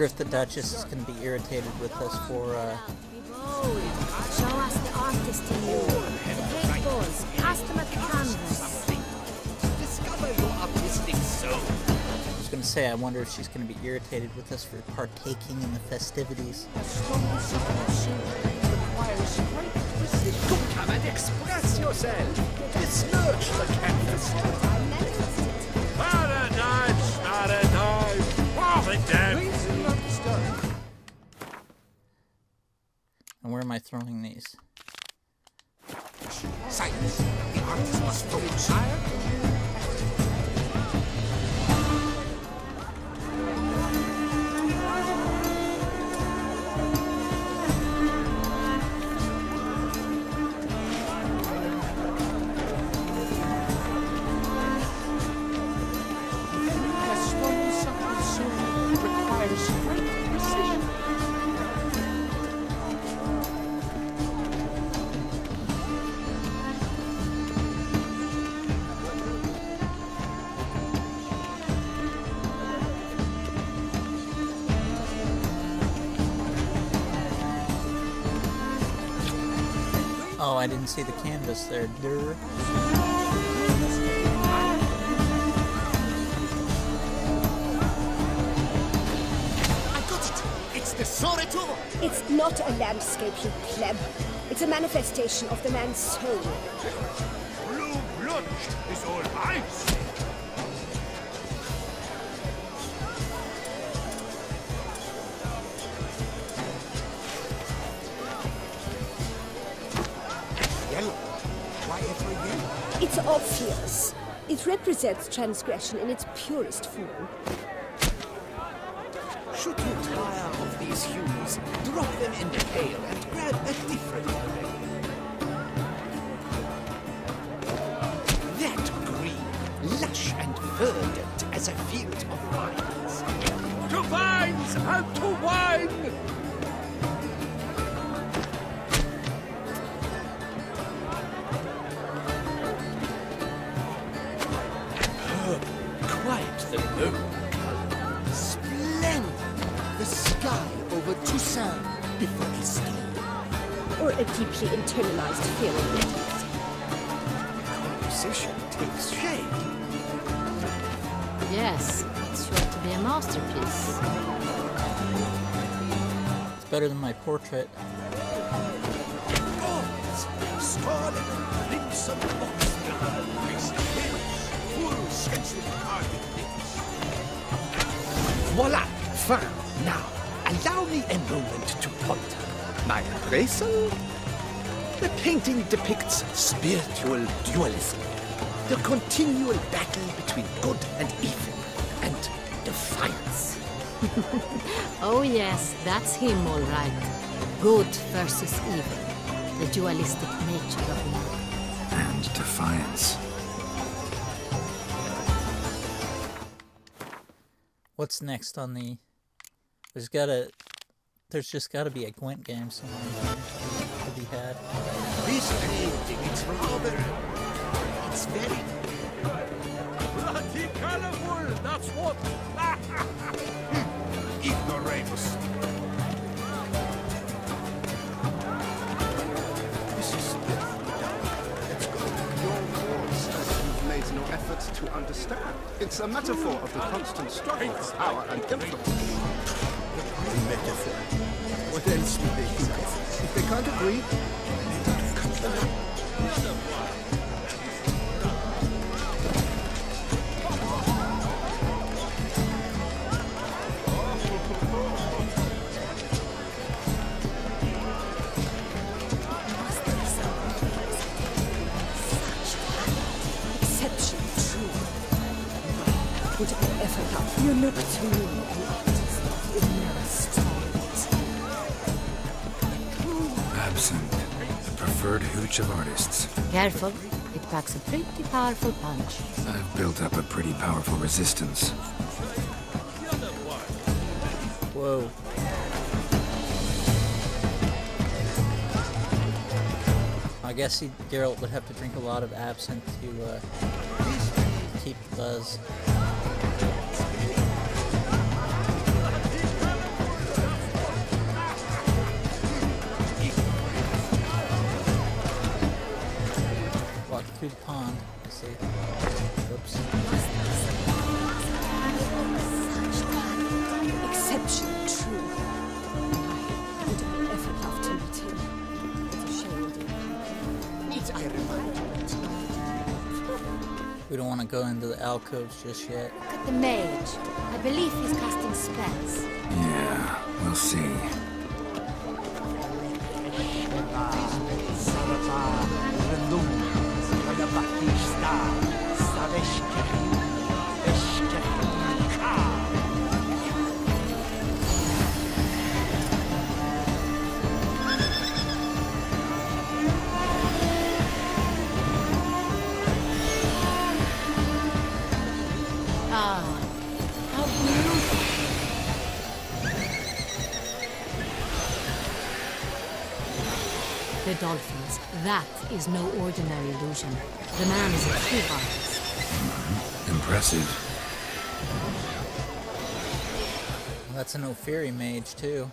wonder if the Duchess is going to be irritated with us for, Show us the artist in you. The great balls. Cast them at the canvas. Discover your artistic soul. I was going to say, I wonder if she's going to be irritated with us for partaking in the festivities. Come and express yourself. Besmirch the canvas. Paradise, paradise. Paradise. And where am I throwing these? Silence. The artist must throw it, sire. Oh, I didn't see the canvas there. Durr. I got it. It's the Soreturo. It's not a landscape, you pleb. It's a manifestation of the man's soul. Blue blood is all ice. Yellow. Why every yellow? It's obvious. It represents transgression in its purest form. Should you tire of these hues, drop them in the pail and grab a different color. That green, lush and verdant as a field of vines. To vines and to wine! Quite the noble color. Splendid! The sky over Toussaint before he stole. Or a deeply internalized fear of it. Composition takes shape. Yes, it's sure to be a masterpiece. It's better than my portrait. Gods, scarlet, crimson oxford, priest hills, full sensual carving lips. Voila! Fin! Now, allow me a moment to ponder. My appraisal? The painting depicts spiritual dualism, the continual battle between good and evil, and defiance. Oh yes, that's him all right. Good versus evil. The dualistic nature of love. And defiance. What's next on the... There's just gotta be a Gwent game somewhere to be had. This painting, it's rather... It's very... Bloody colorful, that's what! Ignoramus. This is Let's go. Your cause, as you've made no effort to understand. It's a metaphor of the constant struggle for power and influence. Metaphor. What else would they think of? If they can't agree, Cut them up. Exceptional, true. Put our effort up. You look to me, an artist. You never start. Absinthe, the preferred hooch of artists. Careful, it packs a pretty powerful punch. I've built up a pretty powerful resistance. Whoa. I guess Geralt would have to drink a lot of absinthe to keep the buzz. through the pond. I see. Oops. Exceptionally true. I would have ever loved to meet him. It's a shame we didn't. Needs I remind you, it's not We don't want to go into the alcoves just yet. Look at the mage. I believe he's casting spells. Yeah, we'll see. Ah, how beautiful. The dolphins. That is no ordinary illusion. The man is a true artist. Impressive. Well, that's an Ophiri mage, too.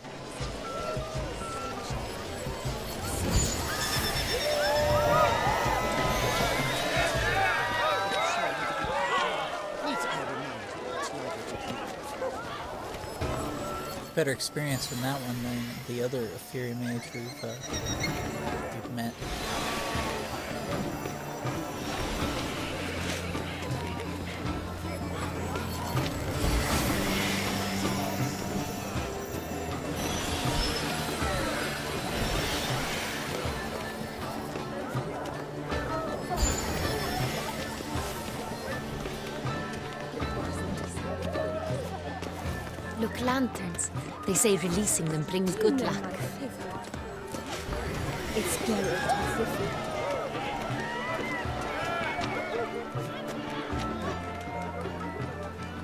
Better experience in that one than the other Ophiri mage we've met. Look, lanterns. They say releasing them brings good luck. It's Geralt with you.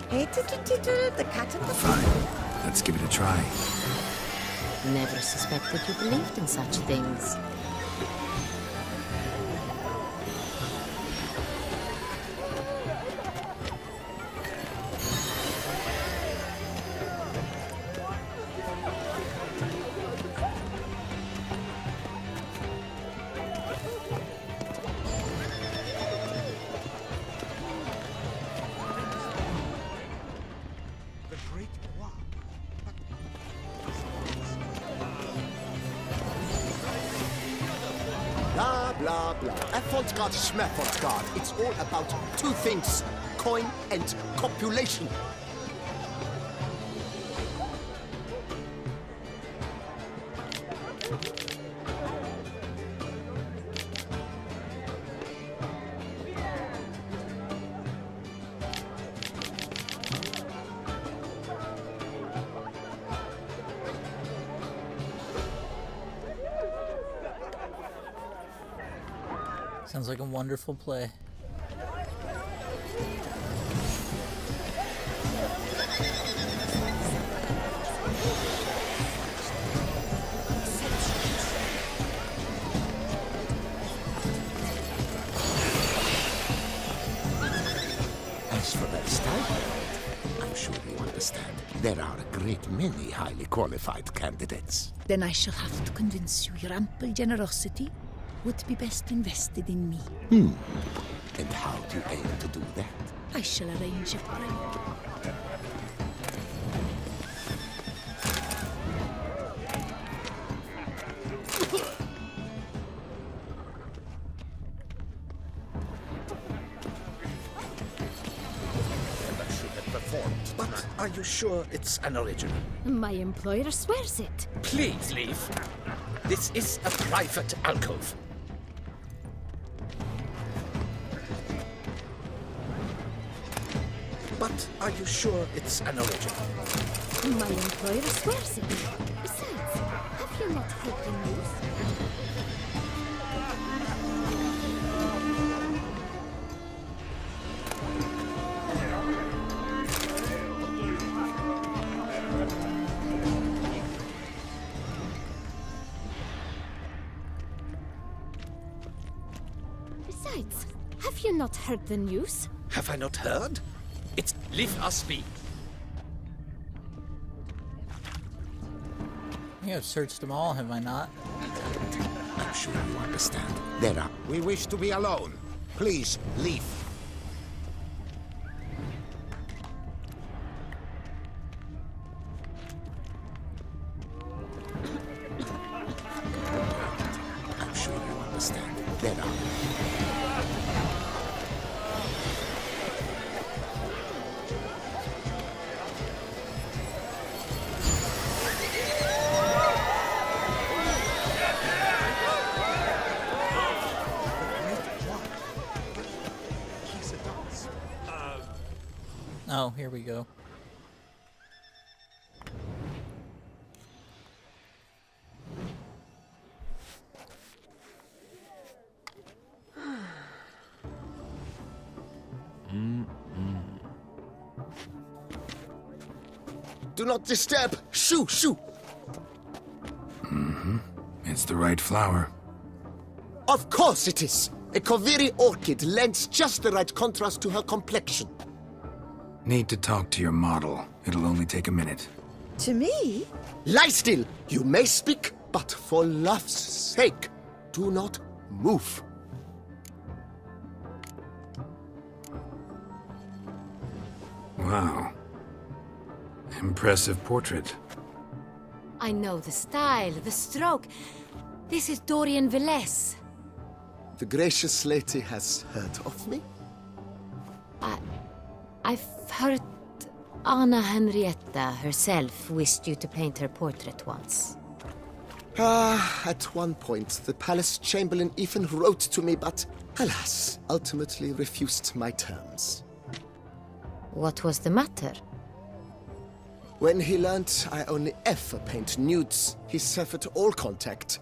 Hey, the cat and the Fine. Let's give it a try. Never suspected you believed in such things. Blah, blah, blah. Erfolgsgrad, Schmerfolgsgrad. It's all about two things. Coin and copulation. Sounds like a wonderful play. As for their style, I'm sure you understand. There are a great many highly qualified candidates. Then I shall have to convince you your ample generosity would be best invested in me. And how do you aim to do that? I shall arrange a prayer. But are you sure it's an original? My employer swears it. Please leave. This is a private alcove. But are you sure it's an original? My employer swears it. Besides, have you not heard the news? Besides, have you not heard the news? Have I not heard? It's leave us be. I think I've searched them all, have I not? I'm sure you understand. There are. We wish to be alone. Please, leave. I'm sure you understand. There now. Oh, here we go. Do not disturb! Shoo, shoo! It's the right flower. Of course it is! A Koviri orchid lends just the right contrast to her complexion. Need to talk to your model. It'll only take a minute. To me? Lie still! You may speak, but for love's sake, do not move. Wow. Impressive portrait. I know the style, the stroke. This is Dorian Velez. The gracious lady has heard of me? I've heard Anna Henrietta herself wished you to paint her portrait once. At one point, the palace chamberlain even wrote to me, but alas, ultimately refused my terms. What was the matter? When he learned I only ever paint nudes, he severed all contact.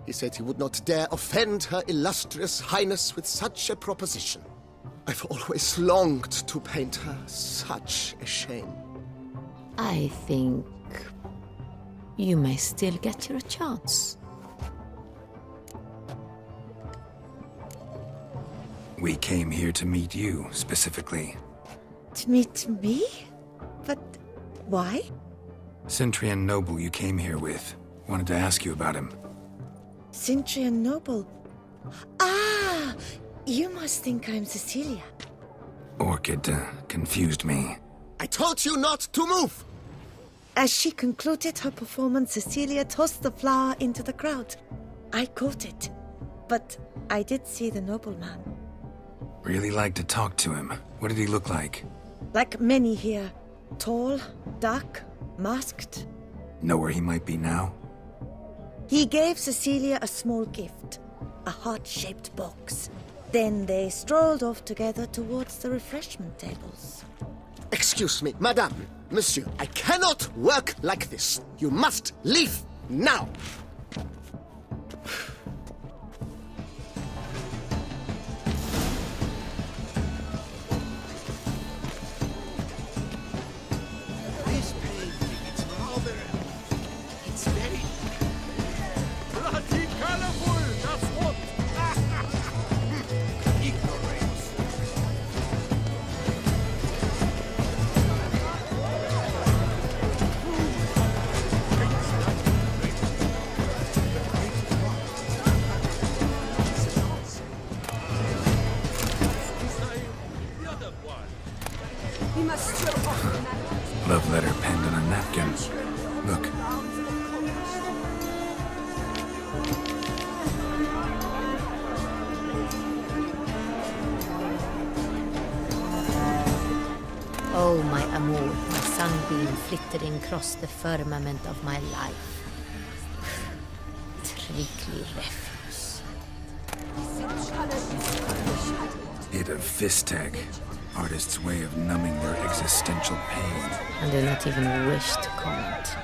He said he would not dare offend her illustrious highness with such a proposition. I've always longed to paint her. Such a shame. I think you may still get your chance. We came here to meet you, specifically. To meet me? But why? Cintrian noble you came here with. Wanted to ask you about him. Cintrian noble. Ah! You must think I'm Cecilia. Orchid confused me. I told you not to move! As she concluded her performance, Cecilia tossed the flower into the crowd. I caught it, but I did see the nobleman. Really like to talk to him. What did he look like? Like many here. Tall, dark, masked. Know where he might be now? He gave Cecilia a small gift, a heart-shaped box. Then they strolled off together towards the refreshment tables. Excuse me, madame, monsieur, I cannot work like this. You must leave now. This painting, it's rather... It's very... bloody colorful, that's what... Ignorance. We must stir off the night. Love letter penned on a napkin. Look. Oh, my amour, my sunbeam flittering across the firmament of my life. Trickly refuse. It of Fistag. Artist's way of numbing their existential pain. And do not even wish to comment.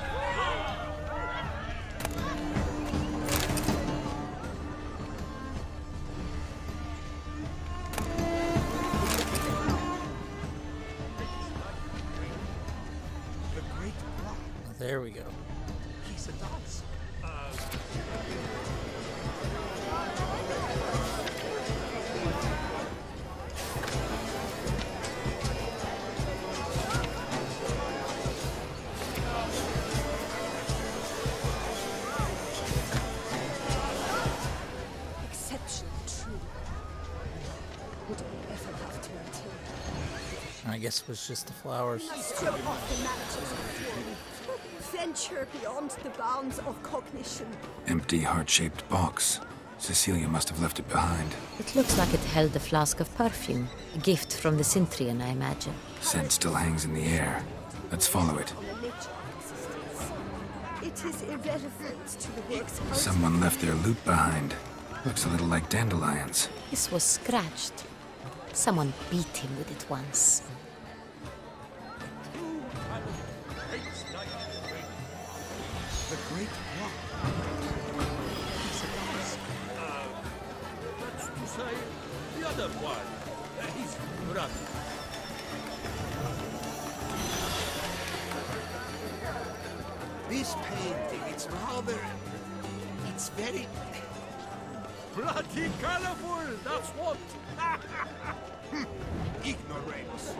There we go. Exceptional, true. I guess it was just the flowers. Strip off the matches. Venture beyond the bounds of cognition. Empty, heart-shaped box. Cecilia must have left it behind. It looks like it held a flask of perfume. A gift from the Cintrian, I imagine. Scent still hangs in the air. Let's follow it. It is irrelevant to the work's Someone left their loot behind. Looks a little like dandelions. This was scratched. Someone beat him with it once. The Great Rock. That's to say, the other one. His brother. This painting, it's rather... It's very... Bloody colorful, that's what. ignorance.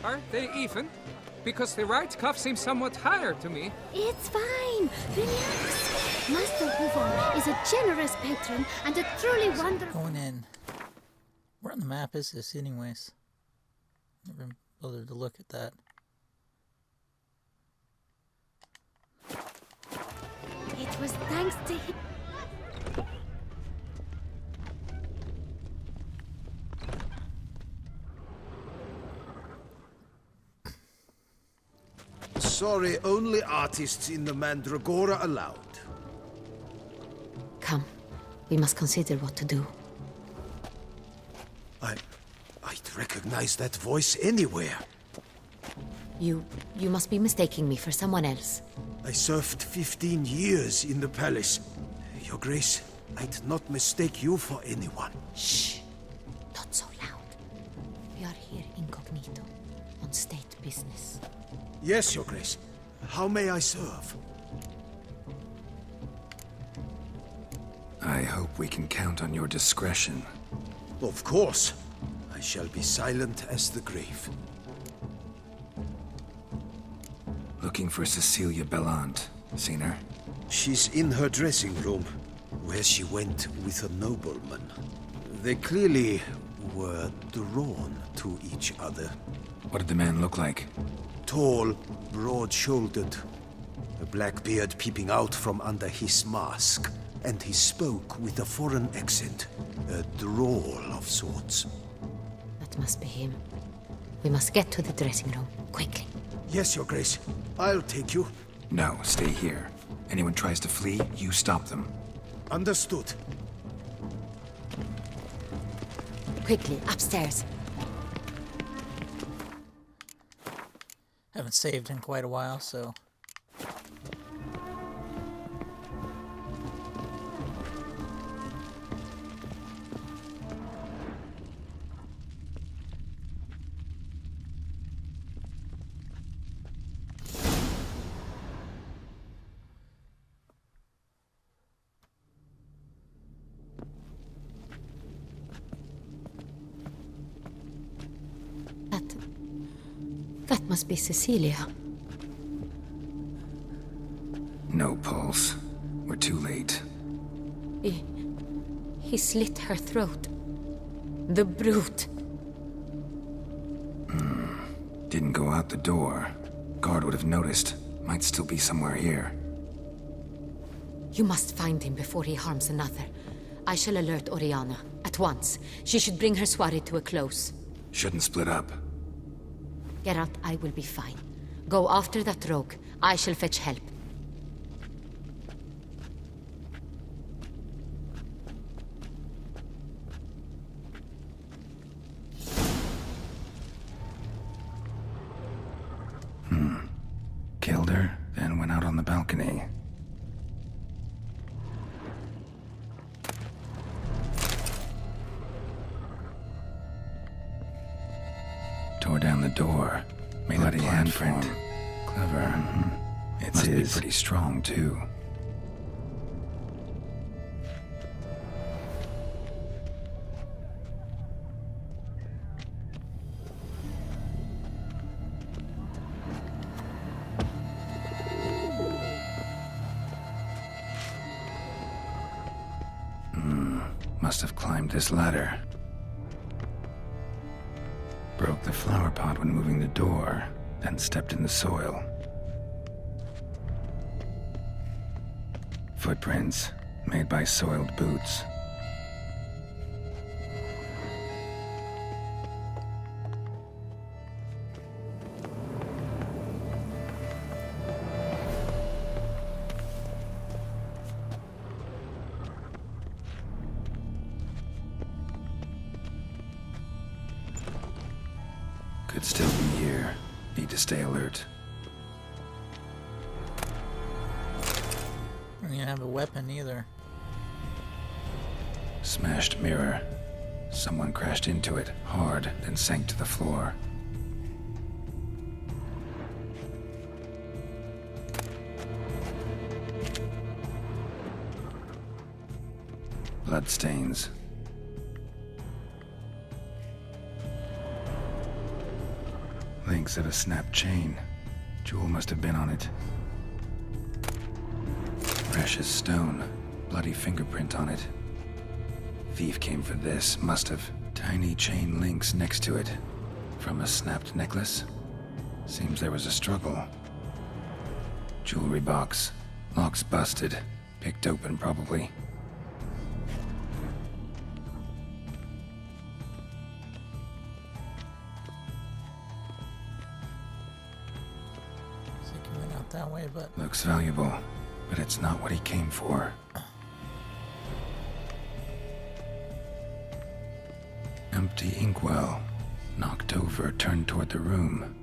Are they even? Because the right cuff seems somewhat higher to me. It's fine. Relax. Master Hoover is a generous patron and a truly wonderful... Going in. Where on the map is this anyways? Never bothered to look at that. It was thanks to him. Sorry, only artists in the Mandragora allowed. Come, we must consider what to do. I'd recognize that voice anywhere. You must be mistaking me for someone else. I served 15 years in the palace. Your Grace, I'd not mistake you for anyone. Shh! Not so loud. We are here incognito, on state business. Yes, Your Grace. How may I serve? I hope we can count on your discretion. Of course. I shall be silent as the grave. Looking for Cecilia Bellant. Seen her? She's in her dressing room, where she went with a nobleman. They clearly were drawn to each other. What did the man look like? Tall, broad-shouldered, a black beard peeping out from under his mask, and he spoke with a foreign accent, a drawl of sorts. That must be him. We must get to the dressing room, quickly. Yes, Your Grace. I'll take you. No, stay here. Anyone tries to flee, you stop them. Understood. Quickly, upstairs. Haven't saved in quite a while, so... That must be Cecilia. No pulse. We're too late. He slit her throat. The brute. Didn't go out the door. Guard would have noticed. Might still be somewhere here. You must find him before he harms another. I shall alert Oriana. At once. She should bring her soirée to a close. Shouldn't split up. Geralt, I will be fine. Go after that rogue. I shall fetch help. Killed her, then went out on the balcony. Tore down the door. Made a blood print. Clever. It's Must be pretty strong, too. Must have climbed this ladder. Broke the flower pot when moving the door, then stepped in the soil. Footprints made by soiled boots. Could still be here. Need to stay alert. I don't even have a weapon either. Smashed mirror. Someone crashed into it hard, then sank to the floor. Bloodstains. Links of a snapped chain. Jewel must have been on it. Precious stone. Bloody fingerprint on it. Thief came for this, must have. Tiny chain links next to it. From a snapped necklace? Seems there was a struggle. Jewelry box. Lock's busted. Picked open, probably. That way, but looks valuable, but it's not what he came for. Empty inkwell. Knocked over, turned toward the room.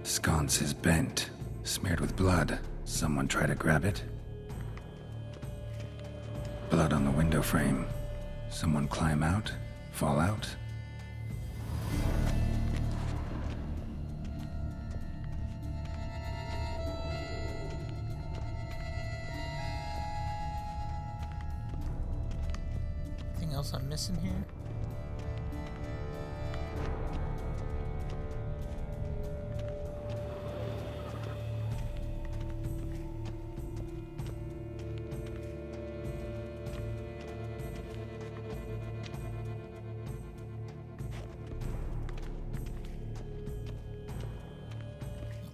Sconce is bent, smeared with blood. Someone try to grab it? Blood on the window frame. Someone climb out? Fall out? anything else I'm missing here?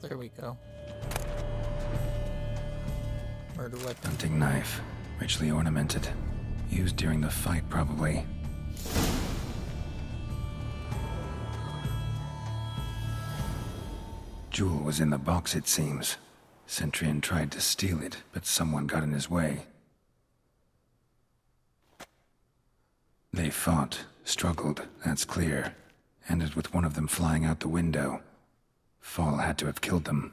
There we go. Murder weapon. Hunting knife. Richly ornamented. Used during the fight, probably. Jewel was in the box, it seems. Centurion tried to steal it, but someone got in his way. They fought, struggled, that's clear. Ended with one of them flying out the window. Fall had to have killed them.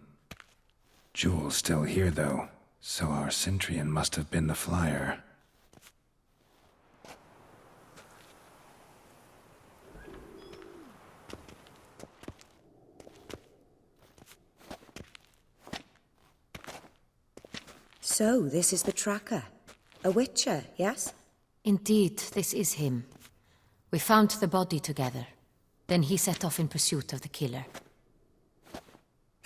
Jewel's still here, though, so our Cintrian must have been the flyer. So, this is the tracker. A witcher, yes? Indeed, this is him. We found the body together. Then he set off in pursuit of the killer.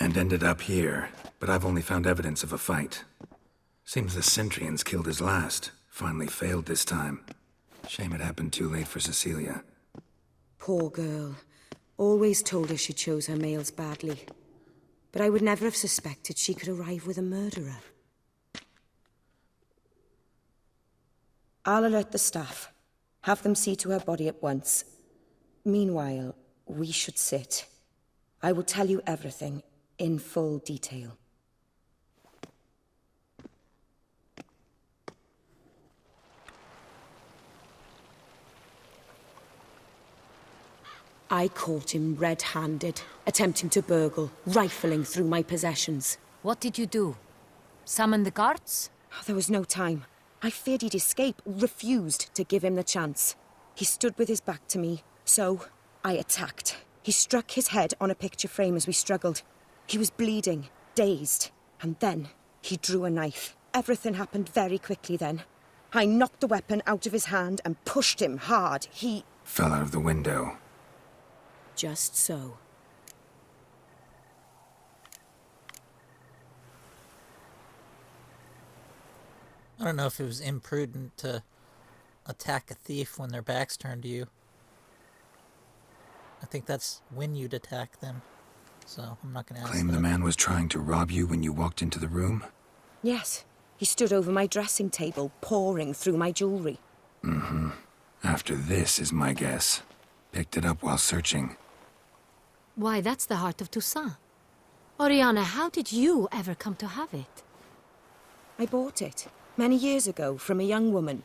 And ended up here, but I've only found evidence of a fight. Seems the Centurions killed his last. Finally failed this time. Shame it happened too late for Cecilia. Poor girl. Always told her she chose her males badly. But I would never have suspected she could arrive with a murderer. I'll alert the staff. Have them see to her body at once. Meanwhile, we should sit. I will tell you everything in full detail. I caught him red-handed, attempting to burgle, rifling through my possessions. What did you do? Summon the guards? There was no time. I feared he'd escape, refused to give him the chance. He stood with his back to me, so I attacked. He struck his head on a picture frame as we struggled. He was bleeding, dazed, and then he drew a knife. Everything happened very quickly then. I knocked the weapon out of his hand and pushed him hard. He fell out of the window. Just so. I don't know if it was imprudent to attack a thief when their back's turned to you. I think that's when you'd attack them. So I'm not going to ask Claim that. the man was trying to rob you when you walked into the room? Yes. He stood over my dressing table, pouring through my jewelry. Mm-hmm. After this is my guess. Picked it up while searching. Why, that's the heart of Toussaint. Oriana, how did you ever come to have it? I bought it, many years ago, from a young woman.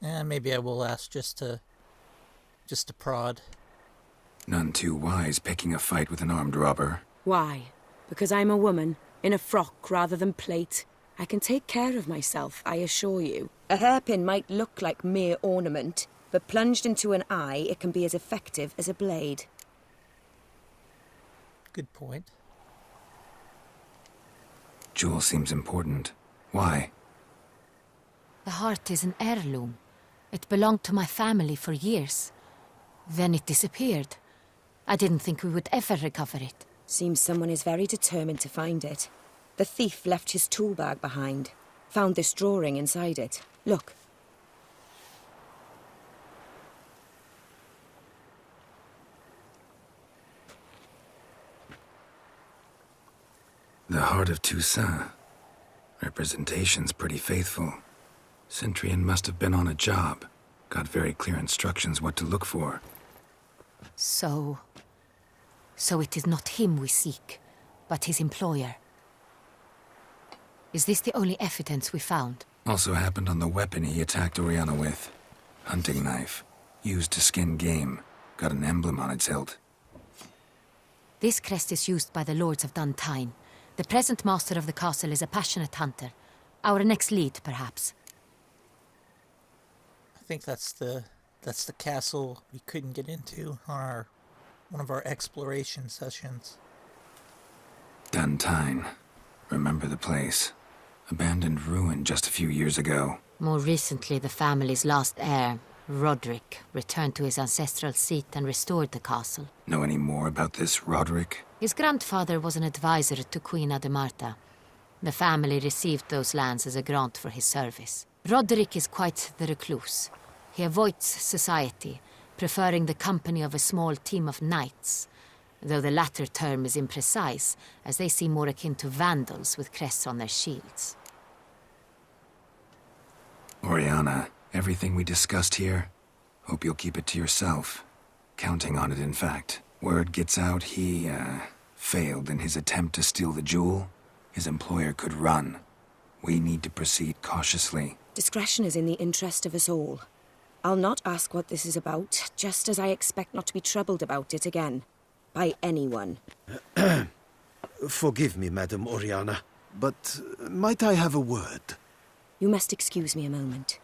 And maybe I will ask just to prod. None too wise picking a fight with an armed robber. Why? Because I'm a woman, in a frock rather than plate. I can take care of myself, I assure you. A hairpin might look like mere ornament, but plunged into an eye, it can be as effective as a blade. Good point. Jewel seems important. Why? The heart is an heirloom. It belonged to my family for years. Then it disappeared. I didn't think we would ever recover it. Seems someone is very determined to find it. The thief left his tool bag behind. Found this drawing inside it. Look. The heart of Toussaint. Representation's pretty faithful. Cintrian must have been on a job. Got very clear instructions what to look for. So it is not him we seek, but his employer. Is this the only evidence we found? Also happened on the weapon he attacked Oriana with. Hunting knife. Used to skin game. Got an emblem on its hilt. This crest is used by the Lords of Duntine. The present master of the castle is a passionate hunter. Our next lead, perhaps. I think that's the castle we couldn't get into on one of our exploration sessions. Duntine. Remember the place. Abandoned ruin just a few years ago. More recently, the family's last heir, Roderick, returned to his ancestral seat and restored the castle. Know any more about this Roderick? His grandfather was an advisor to Queen Ademarta. The family received those lands as a grant for his service. Roderick is quite the recluse. He avoids society, preferring the company of a small team of knights, though the latter term is imprecise, as they seem more akin to vandals with crests on their shields. Oriana, everything we discussed here, hope you'll keep it to yourself. Counting on it, in fact. Word gets out he, failed in his attempt to steal the jewel. His employer could run. We need to proceed cautiously. Discretion is in the interest of us all. I'll not ask what this is about, just as I expect not to be troubled about it again. By anyone. Forgive me, Madam Oriana, but might I have a word? You must excuse me a moment.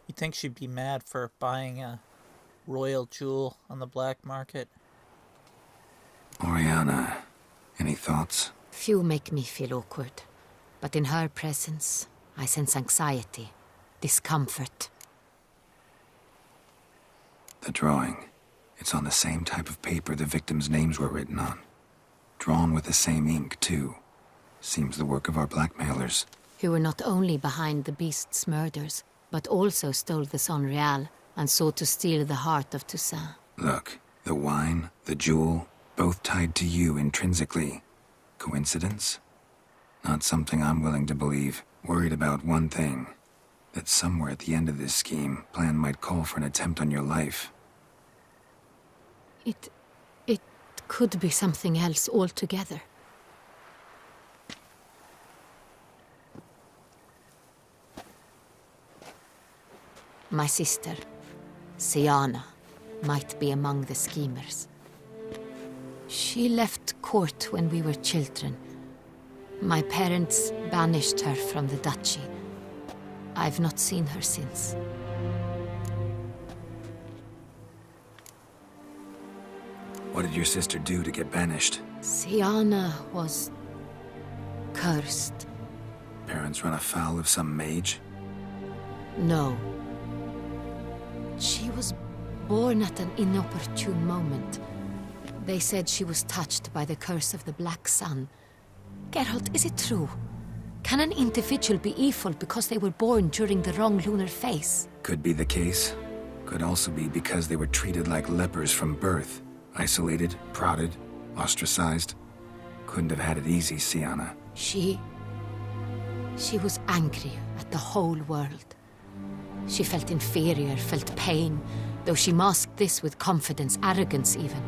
You think she'd be mad for buying a royal jewel on the black market? Oriana, any thoughts? Few make me feel awkward, but in her presence, I sense anxiety, discomfort. The drawing. It's on the same type of paper the victims' names were written on. Drawn with the same ink, too. Seems the work of our blackmailers. Who were not only behind the beast's murders, but also stole the Son Real and sought to steal the heart of Toussaint. Look, the wine, the jewel, both tied to you intrinsically. Coincidence? Not something I'm willing to believe. Worried about one thing. That somewhere at the end of this scheme, plan might call for an attempt on your life. It could be something else altogether. My sister, Siana, might be among the schemers. She left court when we were children. My parents banished her from the duchy. I've not seen her since. What did your sister do to get banished? Siana was cursed. Parents run afoul of some mage? No. She was born at an inopportune moment. They said she was touched by the curse of the Black Sun. Geralt, is it true? Can an individual be evil because they were born during the wrong lunar phase? Could be the case. Could also be because they were treated like lepers from birth. Isolated, prodded, ostracized. Couldn't have had it easy, Siana. She was angry at the whole world. She felt inferior, felt pain, though she masked this with confidence, arrogance even.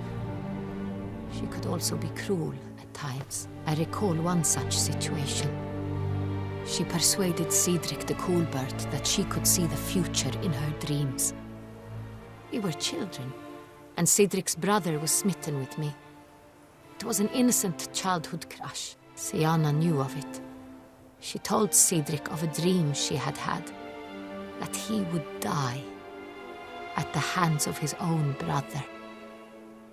She could also be cruel at times. I recall one such situation. She persuaded Cedric the Coolbird that she could see the future in her dreams. We were children, and Cedric's brother was smitten with me. It was an innocent childhood crush. Siana knew of it. She told Cedric of a dream she had had, that he would die at the hands of his own brother.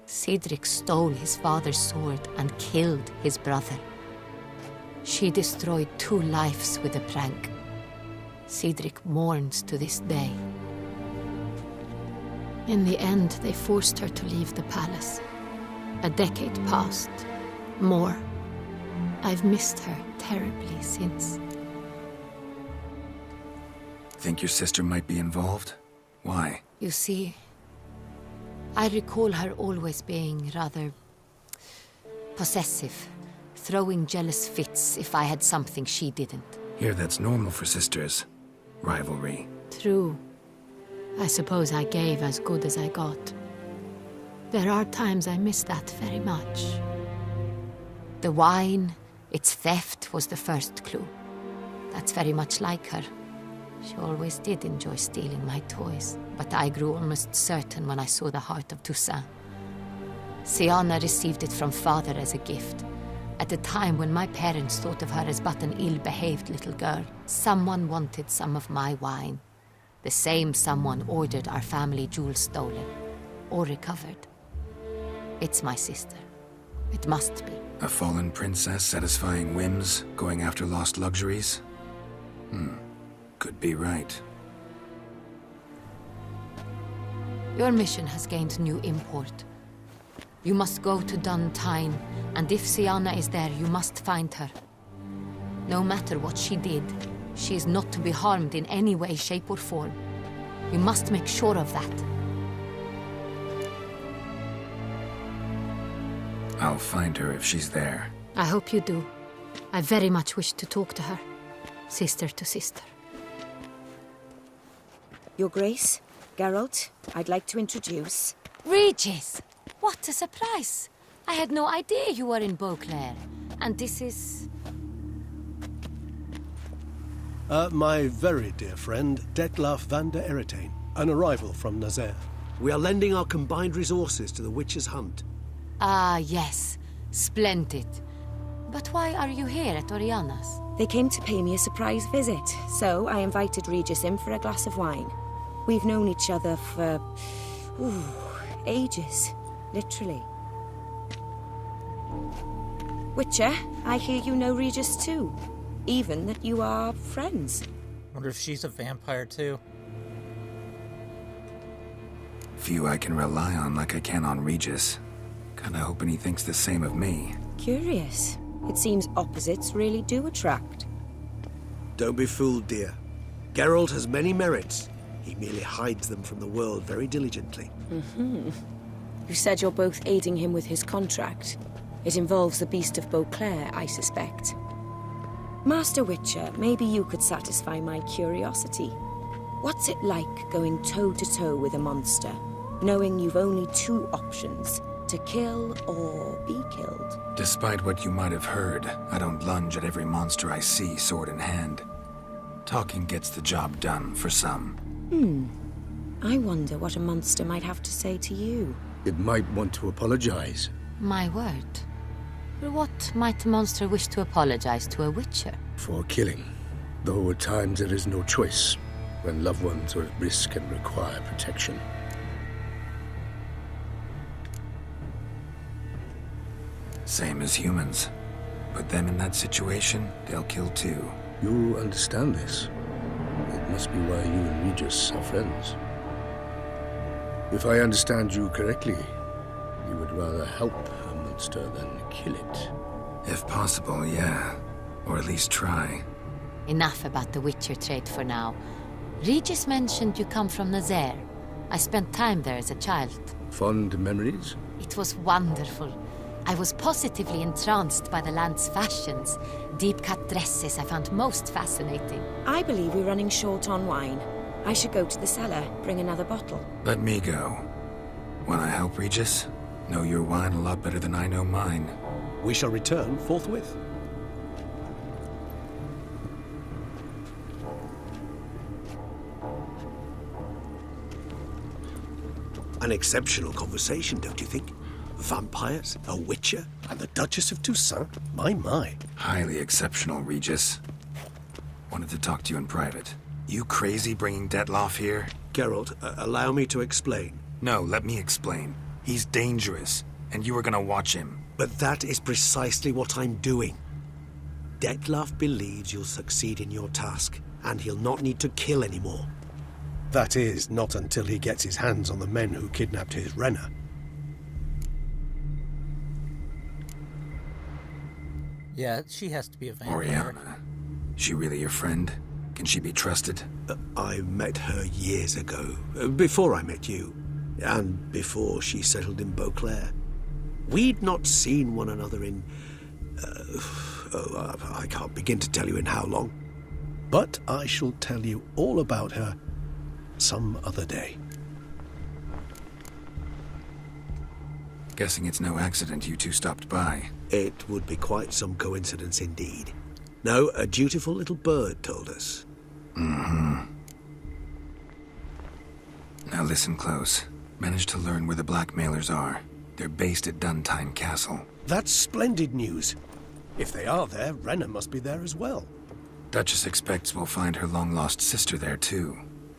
Cedric stole his father's sword and killed his brother. She destroyed 2 lives with a prank. Cedric mourns to this day. In the end, they forced her to leave the palace. A decade passed. More. I've missed her terribly since. Think your sister might be involved? Why? You see, I recall her always being rather possessive, throwing jealous fits if I had something she didn't. Here, that's normal for sisters. Rivalry. True. I suppose I gave as good as I got. There are times I miss that very much. The wine, its theft, was the first clue. That's very much like her. She always did enjoy stealing my toys, but I grew almost certain when I saw the heart of Toussaint. Siana received it from father as a gift. At a time when my parents thought of her as but an ill-behaved little girl, someone wanted some of my wine. The same someone ordered our family jewels stolen, or recovered. It's my sister. It must be. A fallen princess satisfying whims, going after lost luxuries? Could be right. Your mission has gained new import. You must go to Duntine, and if Siana is there, you must find her. No matter what she did, she is not to be harmed in any way, shape, or form. You must make sure of that. I'll find her if she's there. I hope you do. I very much wish to talk to her. Sister to sister. Your Grace, Geralt, I'd like to introduce... Regis! What a surprise! I had no idea you were in Beauclair. And this is... My very dear friend, Dettlaff van der Eretain, an arrival from Nazaire. We are lending our combined resources to the Witch's Hunt. Ah, yes. Splendid. But why are you here at Oriana's? They came to pay me a surprise visit, so I invited Regis in for a glass of wine. We've known each other for... ages. Literally. Witcher, I hear you know Regis too. Even that you are friends. Wonder if she's a vampire too. Few I can rely on like I can on Regis. Kinda hoping he thinks the same of me. Curious. It seems opposites really do attract. Don't be fooled, dear. Geralt has many merits. He merely hides them from the world very diligently. You said you're both aiding him with his contract. It involves the Beast of Beauclair, I suspect. Master Witcher, maybe you could satisfy my curiosity. What's it like going toe-to-toe with a monster, knowing you've only 2 options, to kill or be killed? Despite what you might have heard, I don't lunge at every monster I see sword in hand. Talking gets the job done for some. I wonder what a monster might have to say to you. It might want to apologize. My word. For what might a monster wish to apologize to a witcher? For killing. Though at times there is no choice, when loved ones are at risk and require protection. Same as humans. Put them in that situation, they'll kill too. You understand this. It must be why you and Regis are friends. If I understand you correctly, you would rather help a monster than kill it. If possible, yeah. Or at least try. Enough about the Witcher trade for now. Regis mentioned you come from Nazaire. I spent time there as a child. Fond memories? It was wonderful. I was positively entranced by the land's fashions. Deep-cut dresses I found most fascinating. I believe we're running short on wine. I should go to the cellar, bring another bottle. Let me go. Wanna help, Regis? Know your wine a lot better than I know mine. We shall return forthwith. An exceptional conversation, don't you think? Vampires, a witcher, and the Duchess of Toussaint? My. Highly exceptional, Regis. Wanted to talk to you in private. You crazy bringing Dettlaff here? Geralt, allow me to explain. No, let me explain. He's dangerous, and you were gonna watch him. But that is precisely what I'm doing. Dettlaff believes you'll succeed in your task, and he'll not need to kill anymore. That is, not until he gets his hands on the men who kidnapped his Renna. Yeah, she has to be a vampire. Oriana. She really your friend? Can she be trusted? I met her years ago, before I met you, and before she settled in Beauclair. We'd not seen one another in... I can't begin to tell you in how long. But I shall tell you all about her some other day. Guessing it's no accident you two stopped by. It would be quite some coincidence indeed. No, a dutiful little bird told us. Mm-hmm. Now listen close. Managed to learn where the blackmailers are. They're based at Duntine Castle. That's splendid news. If they are there, Renna must be there as well. Duchess expects we'll find her long-lost sister there too.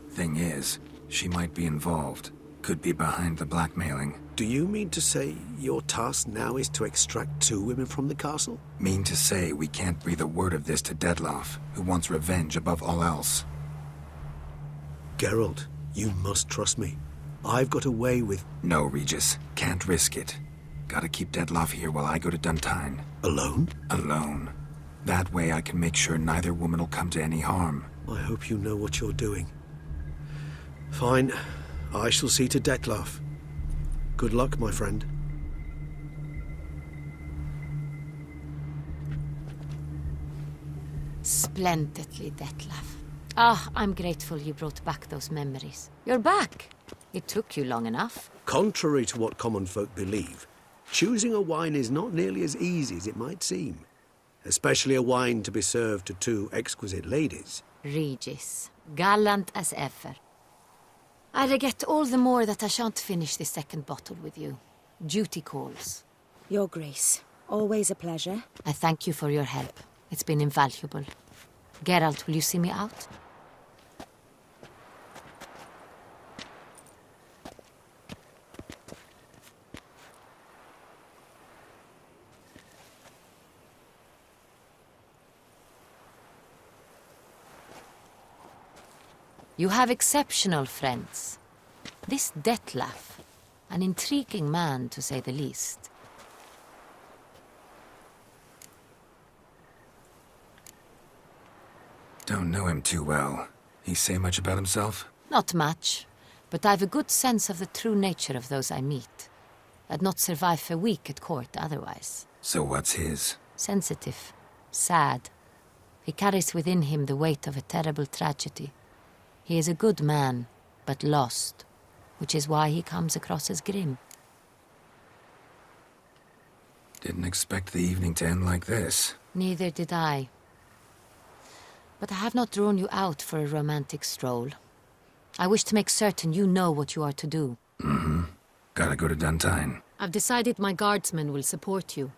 Thing is, she might be involved. Could be behind the blackmailing. Do you mean to say your task now is to extract 2 women from the castle? Mean to say we can't breathe a word of this to Dettlaff, who wants revenge above all else. Geralt, you must trust me. I've got a way with... No, Regis. Can't risk it. Gotta keep Dettlaff here while I go to Duntine. Alone? Alone. That way I can make sure neither woman will come to any harm. I hope you know what you're doing. Fine. I shall see to Dettlaff. Good luck, my friend. Splendidly, Dettlaff. I'm grateful you brought back those memories. You're back. It took you long enough. Contrary to what common folk believe, choosing a wine is not nearly as easy as it might seem. Especially a wine to be served to 2 exquisite ladies. Regis, gallant as ever. I regret all the more that I shan't finish the second bottle with you. Duty calls. Your Grace, always a pleasure. I thank you for your help. It's been invaluable. Geralt, will you see me out? You have exceptional friends. This Dettlaff, an intriguing man to say the least. Don't know him too well. He say much about himself? Not much, but I've a good sense of the true nature of those I meet. I'd not survive a week at court otherwise. So what's his? Sensitive, sad. He carries within him the weight of a terrible tragedy. He is a good man, but lost, which is why he comes across as grim. Didn't expect the evening to end like this. Neither did I. But I have not drawn you out for a romantic stroll. I wish to make certain you know what you are to do. Mm-hmm. Gotta go to Duntine. I've decided my guardsmen will support you.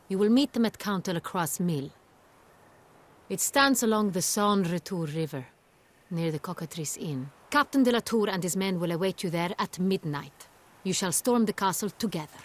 You will meet them at Count Delacroix' mill. It stands along the Saône-Retour River, near the Cockatrice Inn. Captain de la Tour and his men will await you there at midnight. You shall storm the castle together.